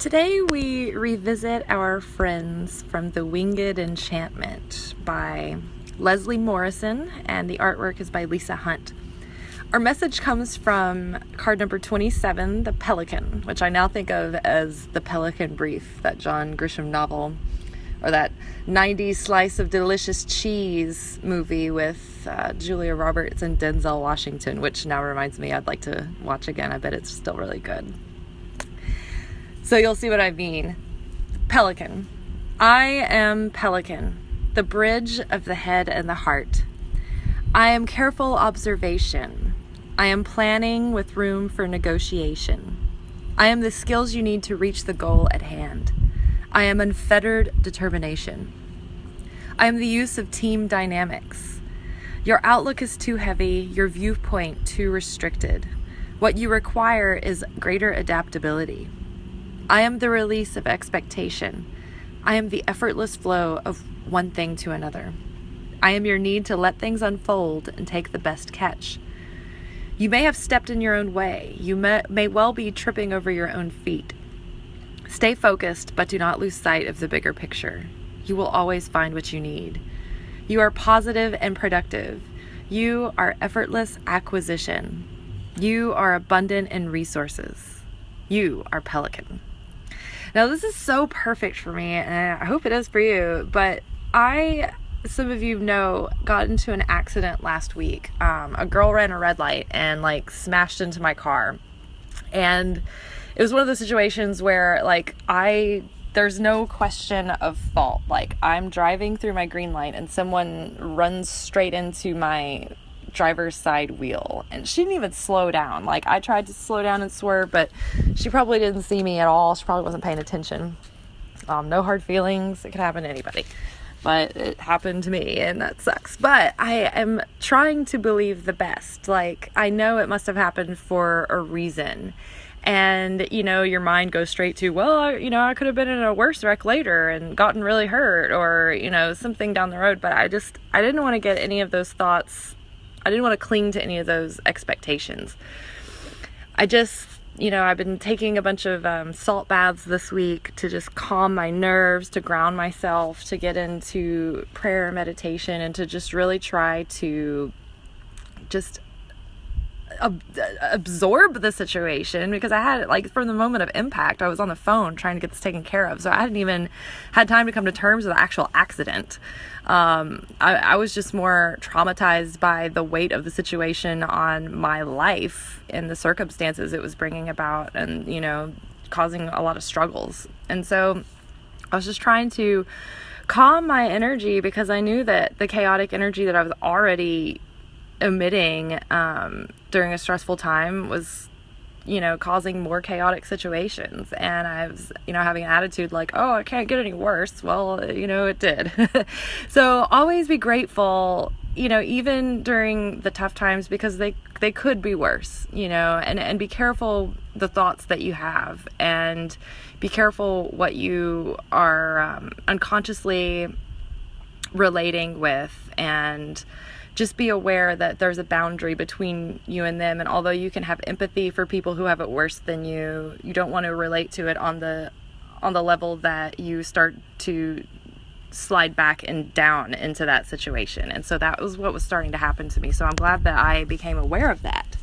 Today we revisit our friends from The Winged Enchantment by Leslie Morrison, and the artwork is by Lisa Hunt. Our message comes from card number 27, The Pelican, which I now think of as The Pelican Brief, that John Grisham novel, or that 90s slice of delicious cheese movie with Julia Roberts and Denzel Washington, which now reminds me I'd like to watch again. I bet it's still really good. So you'll see what I mean. Pelican. I am Pelican, the bridge of the head and the heart. I am careful observation. I am planning with room for negotiation. I am the skills you need to reach the goal at hand. I am unfettered determination. I am the use of team dynamics. Your outlook is too heavy, your viewpoint too restricted. What you require is greater adaptability. I am the release of expectation. I am the effortless flow of one thing to another. I am your need to let things unfold and take the best catch. You may have stepped in your own way. You may well be tripping over your own feet. Stay focused, but do not lose sight of the bigger picture. You will always find what you need. You are positive and productive. You are effortless acquisition. You are abundant in resources. You are Pelican. Now, this is so perfect for me, and I hope it is for you, but some of you know, got into an accident last week. A girl ran a red light and smashed into my car. And it was one of those situations where there's no question of fault. I'm driving through my green light and someone runs straight into my driver's side wheel, and she didn't even slow down. I tried to slow down and swerve, but she probably didn't see me at all. She probably wasn't paying attention. No hard feelings. It could happen to anybody, but it happened to me, and that sucks. But I am trying to believe the best. I know it must have happened for a reason. And, your mind goes straight to, I could have been in a worse wreck later and gotten really hurt, or, something down the road. But I didn't want to get any of those thoughts. I didn't want to cling to any of those expectations. I've been taking a bunch of salt baths this week to just calm my nerves, to ground myself, to get into prayer and meditation, and to just really try to just absorb the situation, because I had from the moment of impact, I was on the phone trying to get this taken care of, so I hadn't even had time to come to terms with the actual accident. I was just more traumatized by the weight of the situation on my life and the circumstances it was bringing about, and causing a lot of struggles. And so I was just trying to calm my energy, because I knew that the chaotic energy that I was already emitting during a stressful time was causing more chaotic situations. And I was having an attitude it can't get any worse. Well, it did. So always be grateful, even during the tough times, because they could be worse, and be careful the thoughts that you have, and be careful what you are unconsciously relating with, and just be aware that there's a boundary between you and them. And although you can have empathy for people who have it worse than you, you don't want to relate to it on the level that you start to slide back and down into that situation. And so that was what was starting to happen to me. So I'm glad that I became aware of that.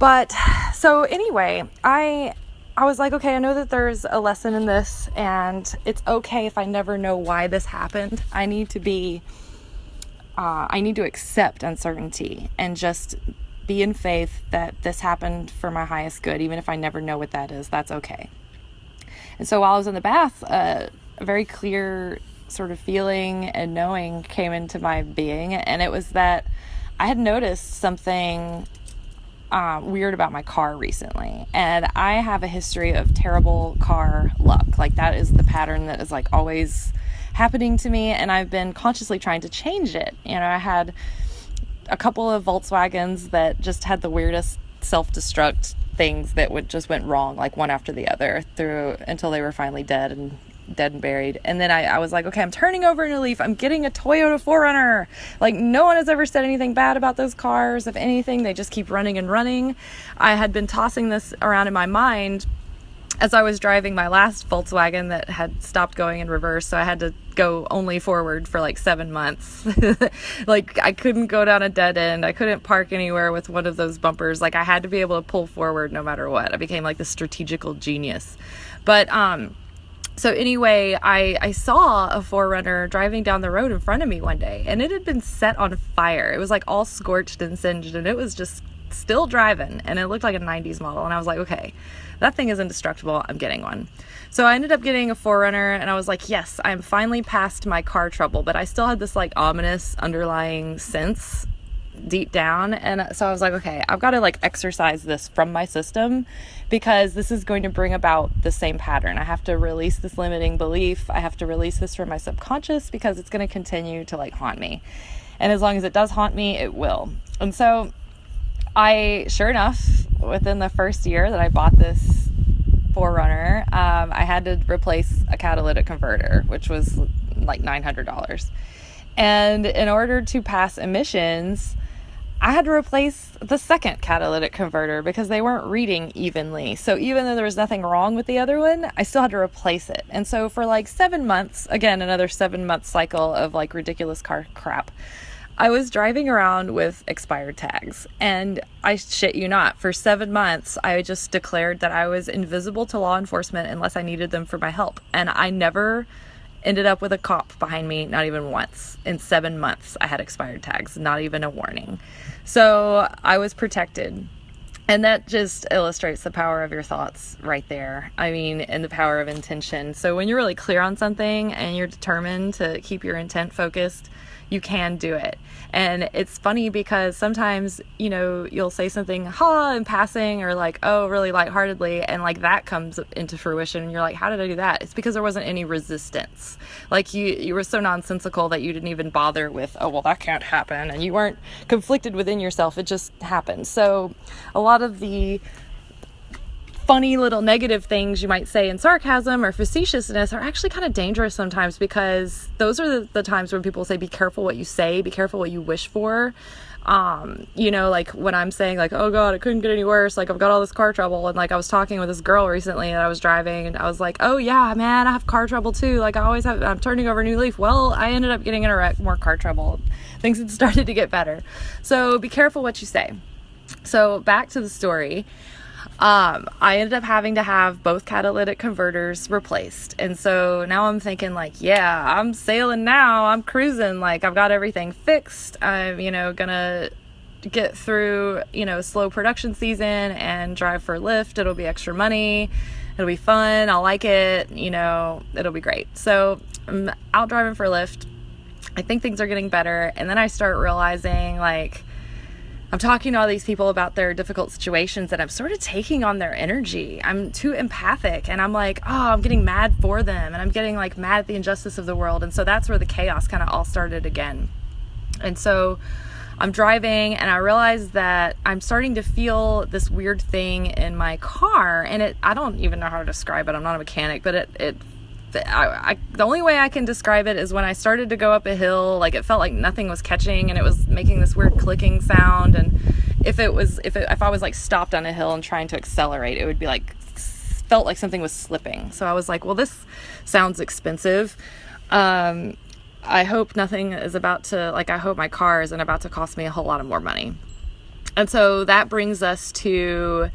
But so anyway, I was like, okay, I know that there's a lesson in this, and it's okay if I never know why this happened. I need to accept uncertainty and just be in faith that this happened for my highest good. Even if I never know what that is, that's okay. And so while I was in the bath, a very clear sort of feeling and knowing came into my being. And it was that I had noticed something weird about my car recently. And I have a history of terrible car luck. That is the pattern that is always happening to me, and I've been consciously trying to change it. I had a couple of Volkswagens that just had the weirdest self-destruct things that just went wrong, one after the other, until they were finally dead and buried. And then I was like, okay, I'm turning over a new leaf. I'm getting a Toyota 4Runner. No one has ever said anything bad about those cars. If anything, they just keep running and running. I had been tossing this around in my mind as I was driving my last Volkswagen that had stopped going in reverse, so I had to go only forward for like 7 months. Like, I couldn't go down a dead end. I couldn't park anywhere with one of those bumpers. Like, I had to be able to pull forward no matter what. I became like the strategical genius. But so anyway, I saw a 4Runner driving down the road in front of me one day, and it had been set on fire. It was like all scorched and singed, and it was just still driving, and it looked like a 90s model. And I was like, okay, that thing is indestructible. I'm getting one. So I ended up getting a 4Runner, and I was like, yes, I'm finally past my car trouble. But I still had this like ominous underlying sense deep down, and so I was like, okay, I've got to like exercise this from my system, because this is going to bring about the same pattern. I have to release this limiting belief. I have to release this from my subconscious, because it's going to continue to like haunt me, and as long as it does haunt me, it will. And so I, sure enough, within the first year that I bought this 4Runner, I had to replace a catalytic converter, which was like $900. And in order to pass emissions, I had to replace the second catalytic converter because they weren't reading evenly. So even though there was nothing wrong with the other one, I still had to replace it. And so for like 7 months, again, another 7-month cycle of like ridiculous car crap, I was driving around with expired tags. And I shit you not, for 7 months, I just declared that I was invisible to law enforcement unless I needed them for my help. And I never ended up with a cop behind me, not even once. In 7 months, I had expired tags, not even a warning. So I was protected. And that just illustrates the power of your thoughts right there. I mean, and the power of intention. So when you're really clear on something and you're determined to keep your intent focused, you can do it. And it's funny because sometimes, you know, you'll say something in passing, or like, oh, really lightheartedly, and like that comes into fruition, and you're like, how did I do that? It's because there wasn't any resistance. Like you were so nonsensical that you didn't even bother with, oh, well, that can't happen, and you weren't conflicted within yourself. It just happened. So a lot of the funny little negative things you might say in sarcasm or facetiousness are actually kind of dangerous sometimes, because those are the times when people say, be careful what you say, be careful what you wish for. You know, like when I'm saying like, oh God, it couldn't get any worse. Like I've got all this car trouble. And like I was talking with this girl recently that I was driving, and I was like, oh yeah, man, I have car trouble too. Like I'm turning over a new leaf. Well, I ended up getting in a wreck, more car trouble. Things had started to get better. So be careful what you say. So back to the story. I ended up having to have both catalytic converters replaced. And so now I'm thinking like, yeah, I'm sailing now. I'm cruising. Like I've got everything fixed. I'm, gonna get through, slow production season and drive for Lyft. It'll be extra money. It'll be fun. I'll like it. It'll be great. So I'm out driving for Lyft. I think things are getting better. And then I start realizing like, I'm talking to all these people about their difficult situations, and I'm sort of taking on their energy. I'm too empathic, and I'm like, oh, I'm getting mad for them, and I'm getting like mad at the injustice of the world. And so that's where the chaos kind of all started again. And so I'm driving, and I realize that I'm starting to feel this weird thing in my car, and I don't even know how to describe it. I'm not a mechanic, but the only way I can describe it is when I started to go up a hill, like it felt like nothing was catching, and it was making this weird clicking sound. And if I was like stopped on a hill and trying to accelerate, it would be like, felt like something was slipping. So I was like, well, this sounds expensive. I hope nothing is about to, I hope my car isn't about to cost me a whole lot of more money. And so that brings us to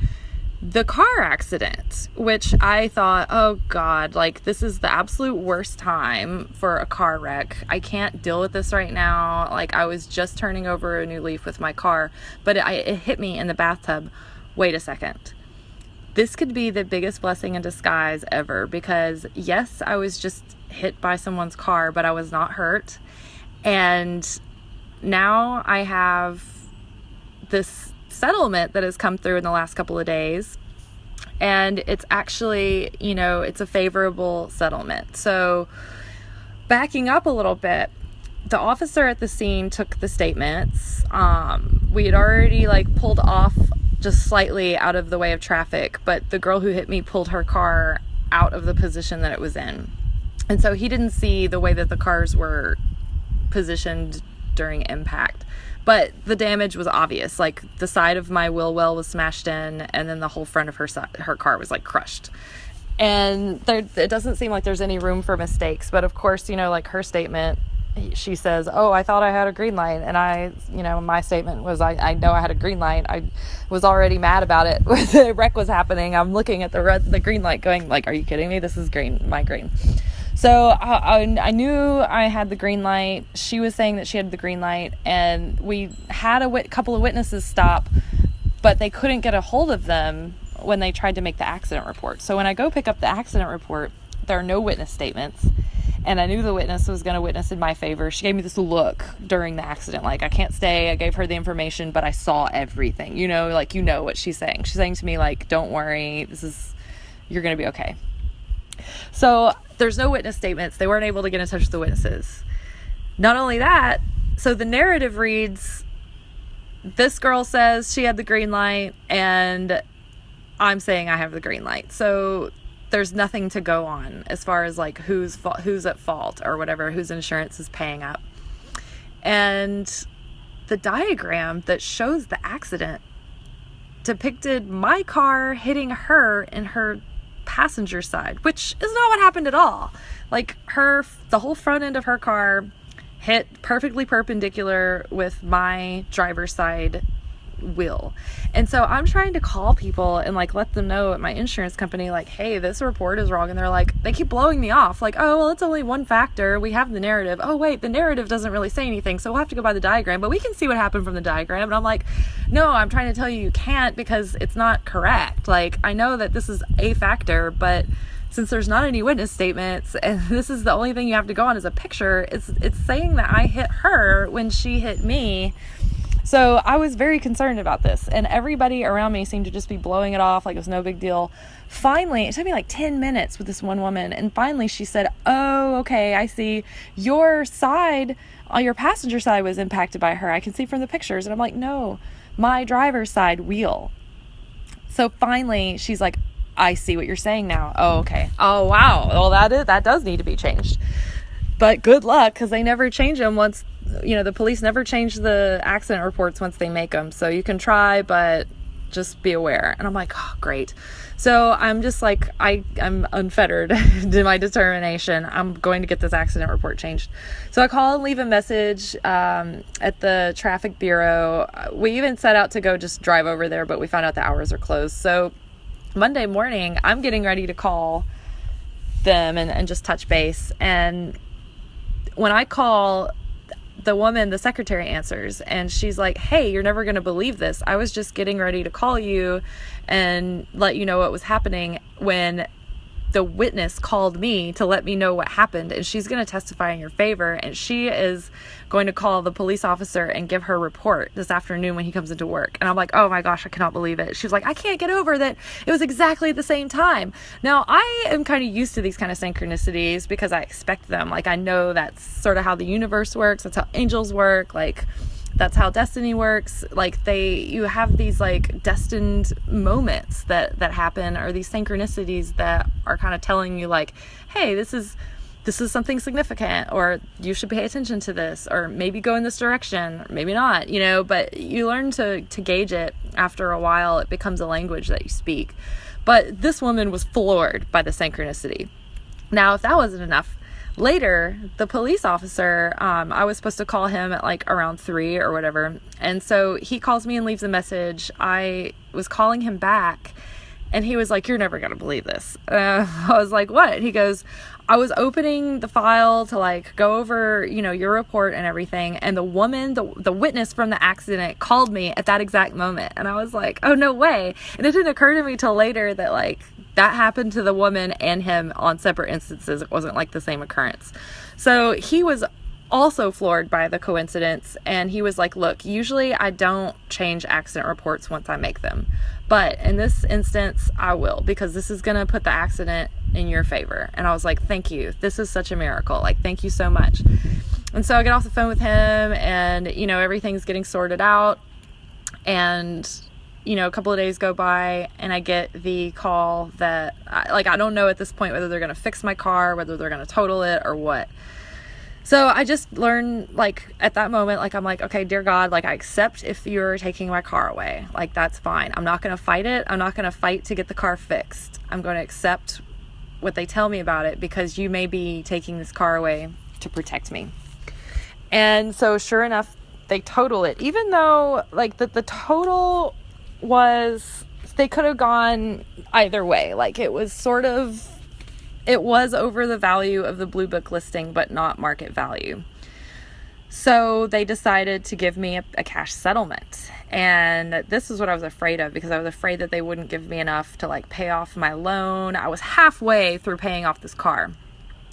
the car accident, which I thought, oh God, this is the absolute worst time for a car wreck. I can't deal with this right now. I was just turning over a new leaf with my car, but it hit me in the bathtub. Wait a second. This could be the biggest blessing in disguise ever, because yes, I was just hit by someone's car, but I was not hurt. And now I have this settlement that has come through in the last couple of days, and it's actually, it's a favorable settlement. So backing up a little bit, the officer at the scene took the statements. We had already pulled off just slightly out of the way of traffic, but the girl who hit me pulled her car out of the position that it was in, and so he didn't see the way that the cars were positioned during impact. But the damage was obvious. The side of my wheel well was smashed in, and then the whole front of her car was crushed. And it doesn't seem like there's any room for mistakes. But of course, like her statement, she says, oh, I thought I had a green light. And my statement was, I know I had a green light. I was already mad about it when the wreck was happening. I'm looking at the green light going like, are you kidding me? This is my green. So I knew I had the green light. She was saying that she had the green light, and we had a couple of witnesses stop, but they couldn't get a hold of them when they tried to make the accident report. So when I go pick up the accident report, there are no witness statements. And I knew the witness was going to witness in my favor. She gave me this look during the accident, like, I can't stay. I gave her the information, but I saw everything. What she's saying. She's saying to me, like, don't worry, you're going to be okay. So there's no witness statements. They weren't able to get in touch with the witnesses. Not only that, so the narrative reads, this girl says she had the green light, and I'm saying I have the green light. So there's nothing to go on as far as like who's at fault or whatever, whose insurance is paying up. And the diagram that shows the accident depicted my car hitting her in her passenger side, which is not what happened at all. Like the whole front end of her car hit perfectly perpendicular with my driver's side wheel. And so I'm trying to call people and like let them know at my insurance company, like, hey, this report is wrong. And they're like, they keep blowing me off, like, oh, well, it's only one factor. We have the narrative. Oh wait, the narrative doesn't really say anything, so we'll have to go by the diagram, but we can see what happened from the diagram. And I'm like, no, I'm trying to tell you can't, because it's not correct. Like, I know that this is a factor, but since there's not any witness statements and this is the only thing you have to go on as a picture, it's saying that I hit her when she hit me. So I was very concerned about this, and everybody around me seemed to just be blowing it off like it was no big deal. Finally, it took me like 10 minutes with this one woman, and finally she said, oh, okay, I see. Your passenger side was impacted by her. I can see from the pictures. And I'm like, no, my driver's side wheel. So finally she's like, I see what you're saying now. Oh, okay. Oh, wow. Well, that does need to be changed. But good luck, because they never change them once, the police never change the accident reports once they make them. So you can try, but just be aware. And I'm like, oh, great. So I'm just like, I'm unfettered to my determination. I'm going to get this accident report changed. So I call and leave a message at the traffic bureau. We even set out to go just drive over there, but we found out the hours are closed. So Monday morning, I'm getting ready to call them and just touch base. And when I call, the woman, the secretary, answers, and she's like, hey, you're never going to believe this. I was just getting ready to call you and let you know what was happening when the witness called me to let me know what happened, and she's going to testify in your favor, and she is going to call the police officer and give her report this afternoon when he comes into work. And I'm like, oh my gosh, I cannot believe it. She's like, I can't get over that it was exactly at the same time. Now, I am kind of used to these kind of synchronicities because I expect them. Like, I know that's sort of how the universe works. That's how angels work. Like, that's how destiny works. Like, you have these like destined moments that happen, or these synchronicities that are kind of telling you like, hey, this is something significant, or you should pay attention to this, or maybe go in this direction, or maybe not, but you learn to gauge it. After a while, it becomes a language that you speak. But this woman was floored by the synchronicity. Now, if that wasn't enough, later, the police officer, I was supposed to call him at like around 3 or whatever. And so he calls me and leaves a message. I was calling him back, and he was like, you're never going to believe this. I was like, what? He goes, I was opening the file to like go over, your report and everything. And the woman, the witness from the accident, called me at that exact moment. And I was like, oh, no way. And it didn't occur to me till later that like that happened to the woman and him on separate instances. It wasn't like the same occurrence. So he was also floored by the coincidence, and he was like, look, usually I don't change accident reports once I make them, but in this instance I will, because this is going to put the accident in your favor. And I was like, thank you, this is such a miracle, like, thank you so much. And so I get off the phone with him, and everything's getting sorted out, and a couple of days go by, and I get the call that I don't know at this point whether they're going to fix my car, whether they're going to total it, or what. So I just learned, like, at that moment, like, I'm like, okay, dear God, like, I accept if you're taking my car away. Like, that's fine. I'm not going to fight it. I'm not going to fight to get the car fixed. I'm going to accept what they tell me about it, because you may be taking this car away to protect me. And so sure enough, they total it, even though like the total was, they could have gone either way. Like it was over the value of the Blue Book listing, but not market value. So they decided to give me a cash settlement. And this is what I was afraid of, because I was afraid that they wouldn't give me enough to like pay off my loan. I was halfway through paying off this car.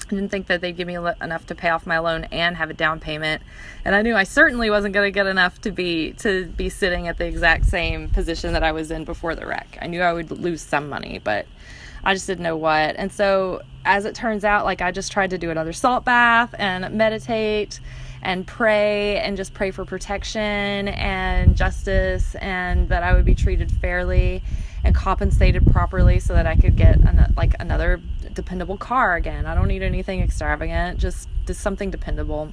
I didn't think that they'd give me enough to pay off my loan and have a down payment. And I knew I certainly wasn't going to get enough to be sitting at the exact same position that I was in before the wreck. I knew I would lose some money, but I just didn't know what. And so as it turns out, like I just tried to do another salt bath and meditate and pray, and just pray for protection and justice, and that I would be treated fairly and compensated properly so that I could get another dependable car again. I don't need anything extravagant, just something dependable.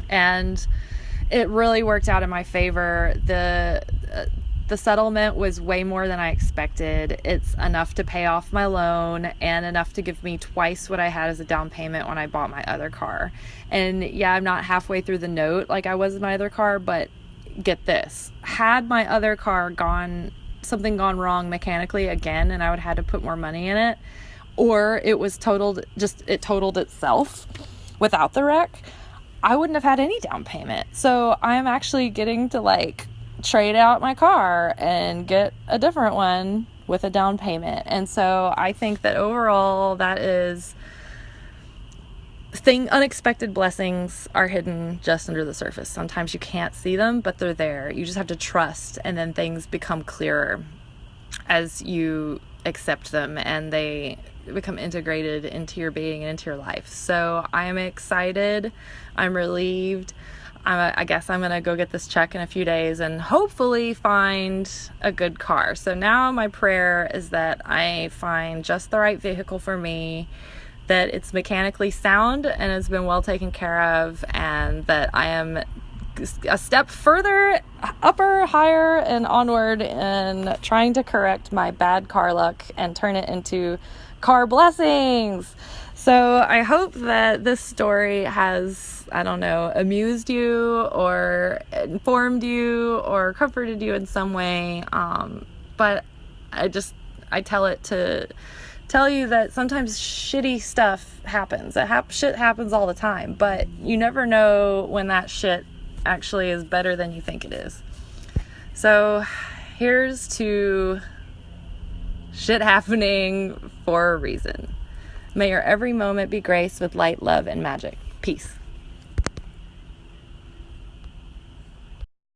And it really worked out in my favor. The settlement was way more than I expected. It's enough to pay off my loan and enough to give me twice what I had as a down payment when I bought my other car. And yeah, I'm not halfway through the note like I was in my other car, but get this. Had my other car something gone wrong mechanically again, and I would have had to put more money in it, or it was totaled itself without the wreck, I wouldn't have had any down payment. So I'm actually getting to like trade out my car and get a different one with a down payment. And so I think that overall that is unexpected blessings are hidden just under the surface. Sometimes you can't see them, but they're there. You just have to trust, and then things become clearer as you accept them and they become integrated into your being and into your life. So I'm excited. I'm relieved. I guess I'm going to go get this check in a few days and hopefully find a good car. So now my prayer is that I find just the right vehicle for me, that it's mechanically sound and has been well taken care of, and that I am a step further, higher, and onward in trying to correct my bad car luck and turn it into car blessings. So I hope that this story has, amused you or informed you or comforted you in some way. But I tell it to tell you that sometimes shitty stuff happens. Shit happens all the time, but you never know when that shit actually is better than you think it is. So here's to shit happening for a reason. May your every moment be graced with light, love, and magic. Peace.